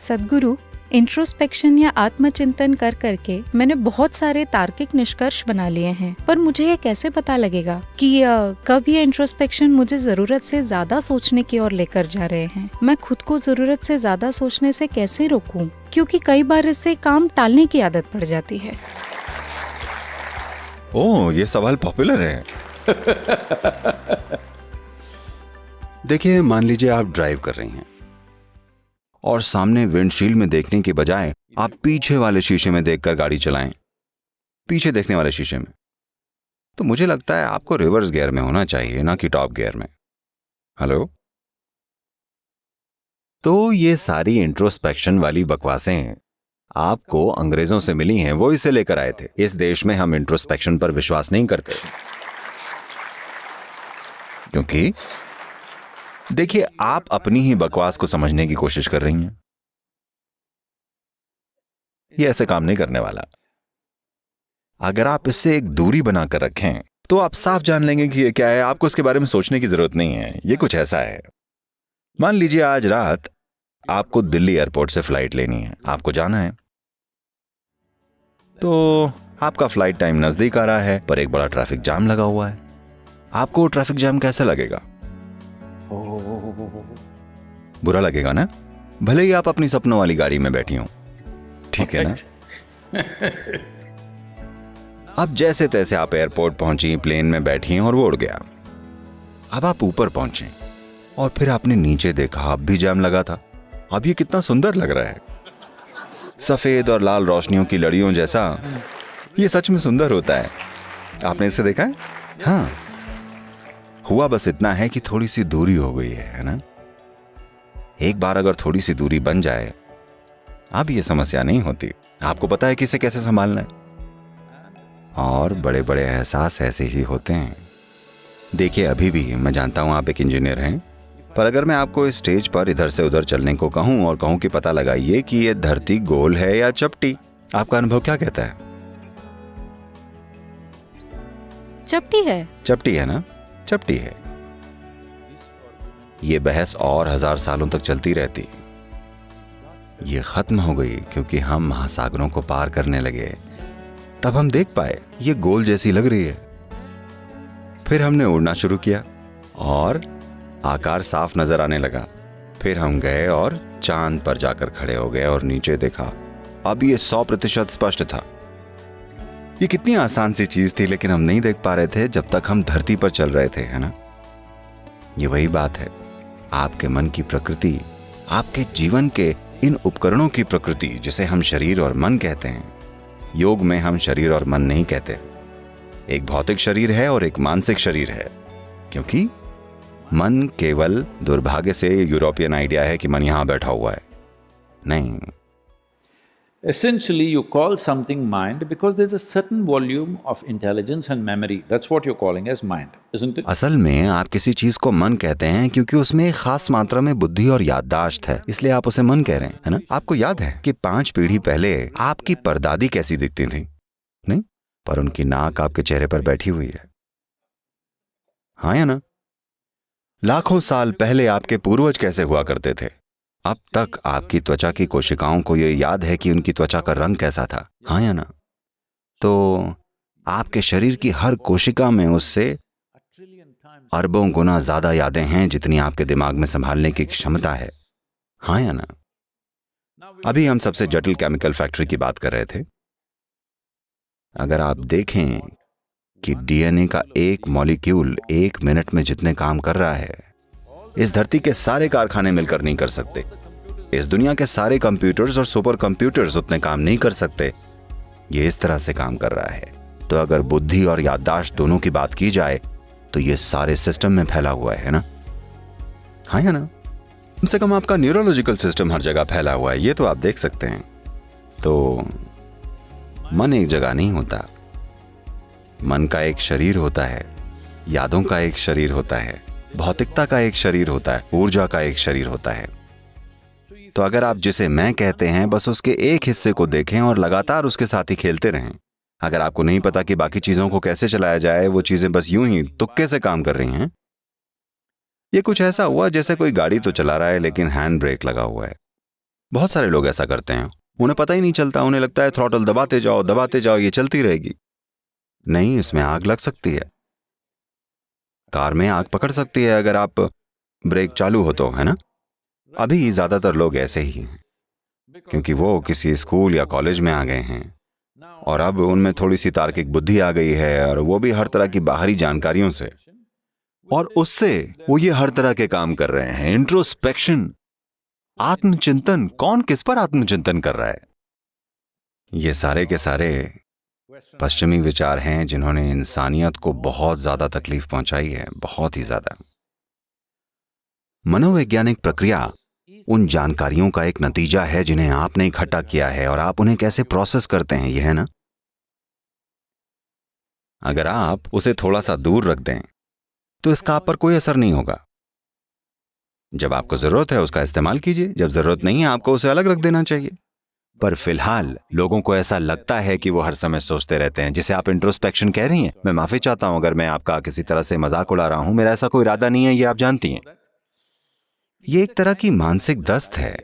सद्गुरु, introspection या आत्मचिंतन कर करके मैंने बहुत सारे तार्किक निष्कर्ष बना लिए हैं, पर मुझे ये कैसे पता लगेगा कि कब ये इंट्रोस्पेक्शन मुझे जरूरत से ज्यादा सोचने की ओर लेकर जा रहे हैं। मैं खुद को जरूरत से ज्यादा सोचने से कैसे रोकूं, क्योंकि कई बार इससे काम टालने की आदत पड़ जाती है। ओह, ये सवाल पॉपुलर है। देखिए, मान लीजिए आप ड्राइव कर रही हैं और सामने विंडशील्ड में देखने के बजाय आप पीछे वाले शीशे में देखकर गाड़ी चलाएं, पीछे देखने वाले शीशे में। तो मुझे लगता है आपको रिवर्स गियर में होना चाहिए, ना कि टॉप गियर में। हेलो? तो ये सारी इंट्रोस्पेक्शन वाली बकवासें आपको अंग्रेजों से मिली हैं, वो इसे लेकर आए थे। इस देश में हम इंट्रोस्पेक्शन पर विश्वास नहीं करते, क्योंकि देखिए, आप अपनी ही बकवास को समझने की कोशिश कर रही हैं। ये ऐसे काम नहीं करने वाला। अगर आप इससे एक दूरी बनाकर रखें तो आप साफ जान लेंगे कि ये क्या है। आपको इसके बारे में सोचने की जरूरत नहीं है। ये कुछ ऐसा है, मान लीजिए आज रात आपको दिल्ली एयरपोर्ट से फ्लाइट लेनी है, आपको जाना है, तो आपका फ्लाइट टाइम नजदीक आ रहा है, पर एक बड़ा ट्रैफिक जाम लगा हुआ है। आपको ट्रैफिक जाम कैसा लगेगा? बुरा लगेगा ना, भले ही आप अपनी सपनों वाली गाड़ी में बैठी हो, ठीक है ना? अब जैसे तैसे आप एयरपोर्ट पहुंची, प्लेन में बैठी और वो उड़ गया। अब आप ऊपर पहुंचे और फिर आपने नीचे देखा, अब भी जाम लगा था। अब ये कितना सुंदर लग रहा है, सफेद और लाल रोशनियों की लड़ियों जैसा। ये सच में सुंदर होता है। आपने इसे देखा है? हाँ, हुआ बस इतना है कि थोड़ी सी दूरी हो गई है ना? एक बार अगर थोड़ी सी दूरी बन जाए, अब ये समस्या नहीं होती। आपको पता है कि इसे कैसे संभालना है। और बड़े बड़े एहसास ऐसे ही होते हैं। देखिए, अभी भी मैं जानता हूं आप एक इंजीनियर हैं, पर अगर मैं आपको इस स्टेज पर इधर से उधर चलने को कहूं और कहूं कि पता लगाइए कि ये धरती गोल है या चपटी, आपका अनुभव क्या कहता है? चपटी है। चपटी है ना? चपटी है। ये बहस और 1000 सालों तक चलती रहती। ये खत्म हो गई क्योंकि हम महासागरों को पार करने लगे। तब हम देख पाए ये गोल जैसी लग रही है। फिर हमने उड़ना शुरू किया और आकार साफ नजर आने लगा। फिर हम गए और चांद पर जाकर खड़े हो गए और नीचे देखा। अब ये 100% स्पष्ट था। ये कितनी आसान सी चीज थी, लेकिन हम नहीं देख पा रहे थे जब तक हम धरती पर चल रहे थे, है ना? ये वही बात है। आपके मन की प्रकृति, आपके जीवन के इन उपकरणों की प्रकृति, जिसे हम शरीर और मन कहते हैं। योग में हम शरीर और मन नहीं कहते। एक भौतिक शरीर है और एक मानसिक शरीर है, क्योंकि मन केवल दुर्भाग्य से यूरोपियन आइडिया है कि मन यहां बैठा हुआ है। नहीं। Essentially, you call something mind because there's a certain volume of intelligence and memory. That's what you're calling as mind, isn't it? असल में आप किसी चीज को मन कहते हैं क्योंकि उसमें एक खास मात्रा में बुद्धि और याददाश्त है, इसलिए आप उसे मन कह रहे हैं, है ना? आपको याद है कि 5 पीढ़ी पहले आपकी परदादी कैसी दिखती थी? नहीं, पर उनकी नाक आपके चेहरे पर बैठी हुई है। हाँ या ना? लाखों साल पहले आपके पूर्वज कैसे हुआ करते थे? अब तक आपकी त्वचा की कोशिकाओं को यह याद है कि उनकी त्वचा का रंग कैसा था। हाँ या ना? तो आपके शरीर की हर कोशिका में उससे अरबों गुना ज्यादा यादें हैं जितनी आपके दिमाग में संभालने की क्षमता है। हाँ या ना? अभी हम सबसे जटिल केमिकल फैक्ट्री की बात कर रहे थे। अगर आप देखें कि डीएनए का एक मॉलिक्यूल 1 मिनट में जितने काम कर रहा है, इस धरती के सारे कारखाने मिलकर नहीं कर सकते। इस दुनिया के सारे कंप्यूटर्स और सुपर कंप्यूटर्स उतने काम नहीं कर सकते। ये इस तरह से काम कर रहा है। तो अगर बुद्धि और याददाश्त दोनों की बात की जाए तो ये सारे सिस्टम में फैला हुआ है ना? हाँ या ना? कम से कम आपका न्यूरोलॉजिकल सिस्टम हर जगह फैला हुआ है, ये तो आप देख सकते हैं। तो मन एक जगह नहीं होता। मन का एक शरीर होता है, यादों का एक शरीर होता है, भौतिकता का एक शरीर होता है, ऊर्जा का एक शरीर होता है। तो अगर आप जिसे मैं कहते हैं बस उसके एक हिस्से को देखें और लगातार उसके साथ ही खेलते रहें, अगर आपको नहीं पता कि बाकी चीजों को कैसे चलाया जाए, वो चीजें बस यूं ही तुक्के से काम कर रही हैं। ये कुछ ऐसा हुआ जैसे कोई गाड़ी तो चला रहा है लेकिन हैंड ब्रेक लगा हुआ है। बहुत सारे लोग ऐसा करते हैं, उन्हें पता ही नहीं चलता, उन्हें लगता है थ्रॉटल दबाते जाओ, ये चलती रहेगी। नहीं, इसमें आग लग सकती है, कार में आग पकड़ सकती है अगर आप ब्रेक चालू हो तो, है ना। अभी ज्यादातर लोग ऐसे ही हैं क्योंकि वो किसी स्कूल या कॉलेज में आ गए हैं और अब उनमें थोड़ी सी तार्किक बुद्धि आ गई है, और वो भी हर तरह की बाहरी जानकारियों से, और उससे वो ये हर तरह के काम कर रहे हैं। इंट्रोस्पेक्शन, आत्मचिंतन, कौन किस पर आत्मचिंतन कर रहा है? ये सारे के सारे पश्चिमी विचार हैं जिन्होंने इंसानियत को बहुत ज्यादा तकलीफ पहुंचाई है, बहुत ही ज्यादा। मनोवैज्ञानिक प्रक्रिया उन जानकारियों का एक नतीजा है जिन्हें आपने इकट्ठा किया है और आप उन्हें कैसे प्रोसेस करते हैं, यह है ना। अगर आप उसे थोड़ा सा दूर रख दें तो इसका आप पर कोई असर नहीं होगा। जब आपको जरूरत है उसका इस्तेमाल कीजिए, जब जरूरत नहीं है आपको उसे अलग रख देना चाहिए। पर फिलहाल लोगों को ऐसा लगता है कि वो हर समय सोचते रहते हैं, जिसे आप इंट्रोस्पेक्शन कह रही हैं। मैं माफी चाहता हूं अगर मैं आपका किसी तरह से मजाक उड़ा रहा हूं, मेरा ऐसा कोई इरादा नहीं है, ये आप जानती हैं। ये एक तरह की मानसिक दस्त है,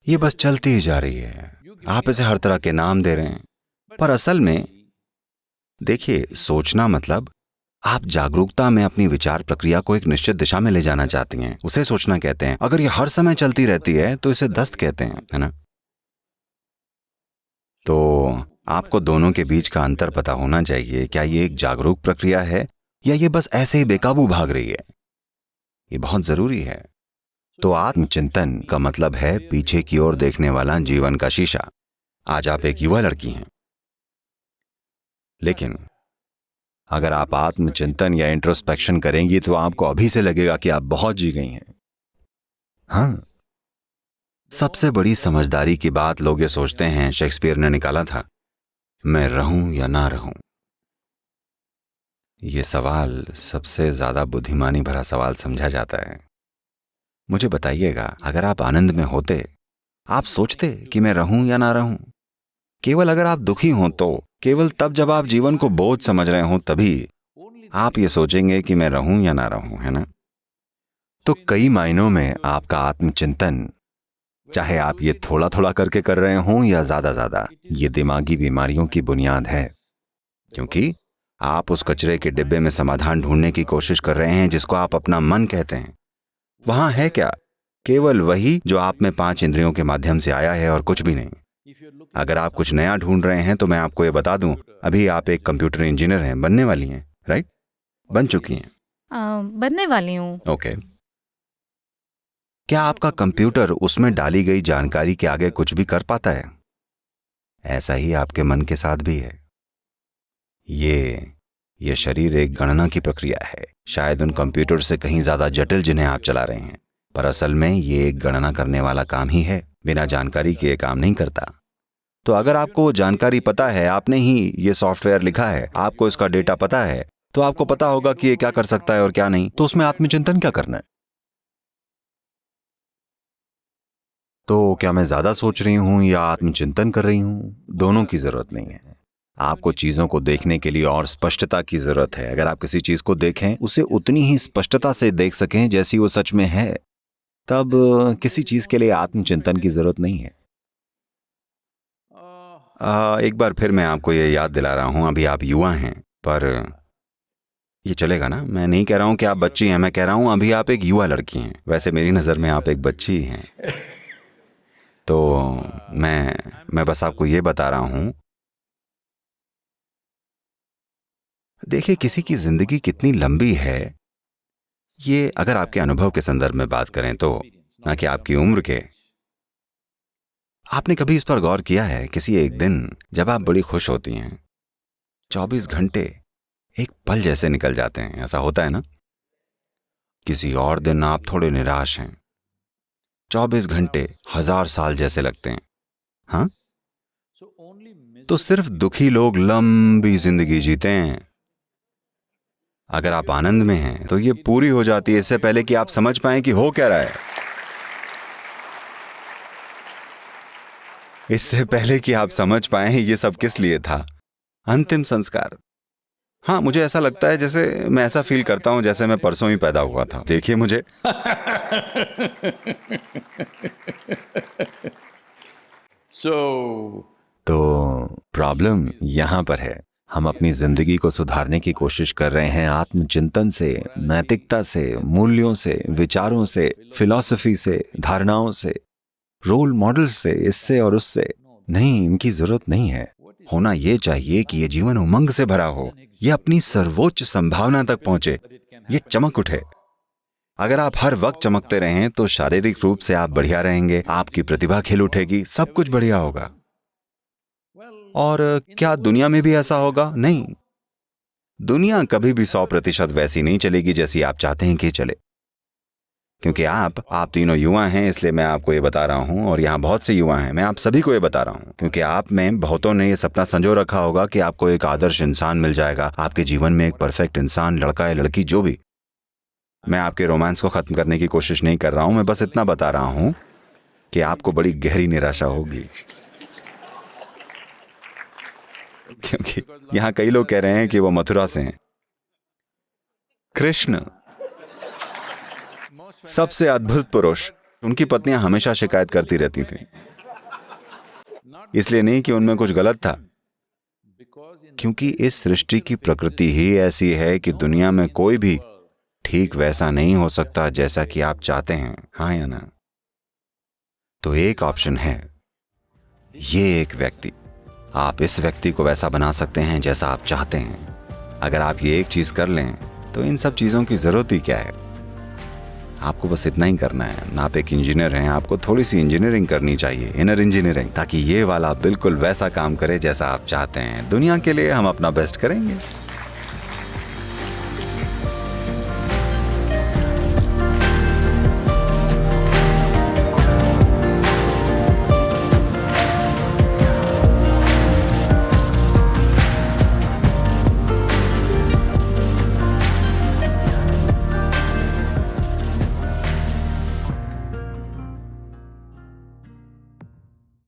ये बस चलती ही जा रही है। आप इसे हर तरह के नाम दे रहे हैं, पर असल में देखिए, सोचना मतलब आप जागरूकता में अपनी विचार प्रक्रिया को एक निश्चित दिशा में ले जाना चाहती हैं, उसे सोचना कहते हैं। अगर ये हर समय चलती रहती है तो इसे दस्त कहते हैं, है ना। तो आपको दोनों के बीच का अंतर पता होना चाहिए। क्या ये एक जागरूक प्रक्रिया है या ये बस ऐसे ही बेकाबू भाग रही है? ये बहुत जरूरी है। तो आत्मचिंतन का मतलब है पीछे की ओर देखने वाला जीवन का शीशा। आज आप एक युवा लड़की हैं, लेकिन अगर आप आत्मचिंतन या इंट्रोस्पेक्शन करेंगी तो आपको अभी से लगेगा कि आप बहुत जी गई हैं। हाँ, सबसे बड़ी समझदारी की बात लोग ये सोचते हैं, शेक्सपियर ने निकाला था, मैं रहूं या ना रहूं। ये सवाल सबसे ज्यादा बुद्धिमानी भरा सवाल समझा जाता है। मुझे बताइएगा, अगर आप आनंद में होते, आप सोचते कि मैं रहूं या ना रहूं? केवल अगर आप दुखी हों तो, केवल तब जब आप जीवन को बोझ समझ रहे हों तभी आप ये सोचेंगे कि मैं रहूं या ना रहूं, है ना। तो कई मायनों में आपका आत्मचिंतन, चाहे आप ये थोड़ा थोड़ा करके कर रहे हों या ज्यादा, ये दिमागी बीमारियों की बुनियाद है, क्योंकि आप उस कचरे के डिब्बे में समाधान ढूंढने की कोशिश कर रहे हैं जिसको आप अपना मन कहते हैं। वहां है क्या? केवल वही जो आप में 5 इंद्रियों के माध्यम से आया है और कुछ भी नहीं। अगर आप कुछ नया ढूंढ रहे हैं तो मैं आपको ये बता दूं, अभी आप एक कंप्यूटर इंजीनियर हैं, बनने वाली हैं, राइट? बन चुकी हैं? बनने वाली हूँ। ओके। क्या आपका कंप्यूटर उसमें डाली गई जानकारी के आगे कुछ भी कर पाता है? ऐसा ही आपके मन के साथ भी है। ये शरीर एक गणना की प्रक्रिया है, शायद उन कंप्यूटर से कहीं ज्यादा जटिल जिन्हें आप चला रहे हैं, पर असल में ये एक गणना करने वाला काम ही है। बिना जानकारी के ये काम नहीं करता। तो अगर आपको वो जानकारी पता है, आपने ही ये सॉफ्टवेयर लिखा है, आपको इसका डेटा पता है, तो आपको पता होगा कि ये क्या कर सकता है और क्या नहीं। तो उसमें आत्मचिंतन क्या करना है? तो क्या मैं ज्यादा सोच रही हूं या आत्मचिंतन कर रही हूं? दोनों की जरूरत नहीं है। आपको चीजों को देखने के लिए और स्पष्टता की जरूरत है। अगर आप किसी चीज को देखें, उसे उतनी ही स्पष्टता से देख सकें जैसी वो सच में है, तब किसी चीज के लिए आत्मचिंतन की जरूरत नहीं है। एक बार फिर मैं आपको ये याद दिला रहा हूं, अभी आप युवा हैं, पर ये चलेगा ना? मैं नहीं कह रहा हूं कि आप बच्ची हैं, मैं कह रहा हूं अभी आप एक युवा लड़की हैं। वैसे मेरी नजर में आप एक बच्ची हैं। तो मैं बस आपको ये बता रहा हूं, देखिए किसी की जिंदगी कितनी लंबी है, ये अगर आपके अनुभव के संदर्भ में बात करें तो, ना कि आपकी उम्र के। आपने कभी इस पर गौर किया है, किसी एक दिन जब आप बड़ी खुश होती हैं, 24 घंटे एक पल जैसे निकल जाते हैं, ऐसा होता है ना। किसी और दिन आप थोड़े निराश हैं, 24 घंटे 1000 साल जैसे लगते हैं। हाँ, तो सिर्फ दुखी लोग लंबी जिंदगी जीते हैं। अगर आप आनंद में हैं तो ये पूरी हो जाती है इससे पहले कि आप समझ पाएं कि हो क्या रहा है, इससे पहले कि आप समझ पाएं ये सब किस लिए था। अंतिम संस्कार, हाँ, मुझे ऐसा लगता है जैसे मैं ऐसा फील करता हूँ जैसे मैं परसों ही पैदा हुआ था। देखिए मुझे। तो प्रॉब्लम यहाँ पर है। हम अपनी जिंदगी को सुधारने की कोशिश कर रहे हैं आत्मचिंतन से, नैतिकता से, मूल्यों से, विचारों से, फिलॉसफी से, धारणाओं से, रोल मॉडल से, इससे और उससे। नहीं, इनकी जरूरत नहीं है। होना ये चाहिए कि ये जीवन उमंग से भरा हो, ये अपनी सर्वोच्च संभावना तक पहुंचे, ये चमक उठे। अगर आप हर वक्त चमकते रहें तो शारीरिक रूप से आप बढ़िया रहेंगे, आपकी प्रतिभा खिल उठेगी, सब कुछ बढ़िया होगा। और क्या दुनिया में भी ऐसा होगा? नहीं, दुनिया कभी भी 100% वैसी नहीं चलेगी जैसी आप चाहते हैं कि चले। क्योंकि आप तीनों युवा हैं, इसलिए मैं आपको ये बता रहा हूं, और यहाँ बहुत से युवा हैं, मैं आप सभी को ये बता रहा हूं, क्योंकि आप में बहुतों ने ये सपना संजो रखा होगा कि आपको एक आदर्श इंसान मिल जाएगा, आपके जीवन में एक परफेक्ट इंसान, लड़का या लड़की, जो भी। मैं आपके रोमांस को खत्म करने की कोशिश नहीं कर रहा हूं, मैं बस इतना बता रहा हूं कि आपको बड़ी गहरी निराशा होगी। क्योंकि यहाँ कई लोग कह रहे हैं कि वो मथुरा से हैं। कृष्ण सबसे अद्भुत पुरुष, उनकी पत्नियां हमेशा शिकायत करती रहती थीं। इसलिए नहीं कि उनमें कुछ गलत था, क्योंकि इस सृष्टि की प्रकृति ही ऐसी है कि दुनिया में कोई भी ठीक वैसा नहीं हो सकता जैसा कि आप चाहते हैं, हाँ या ना? तो एक ऑप्शन है, ये एक व्यक्ति, आप इस व्यक्ति को वैसा बना सकते हैं जैसा आप चाहते हैं। अगर आप ये एक चीज कर लें तो इन सब चीजों की जरूरत ही क्या है? आपको बस इतना ही करना है। आप एक इंजीनियर हैं, आपको थोड़ी सी इंजीनियरिंग करनी चाहिए, इनर इंजीनियरिंग, ताकि ये वाला बिल्कुल वैसा काम करे जैसा आप चाहते हैं। दुनिया के लिए हम अपना बेस्ट करेंगे।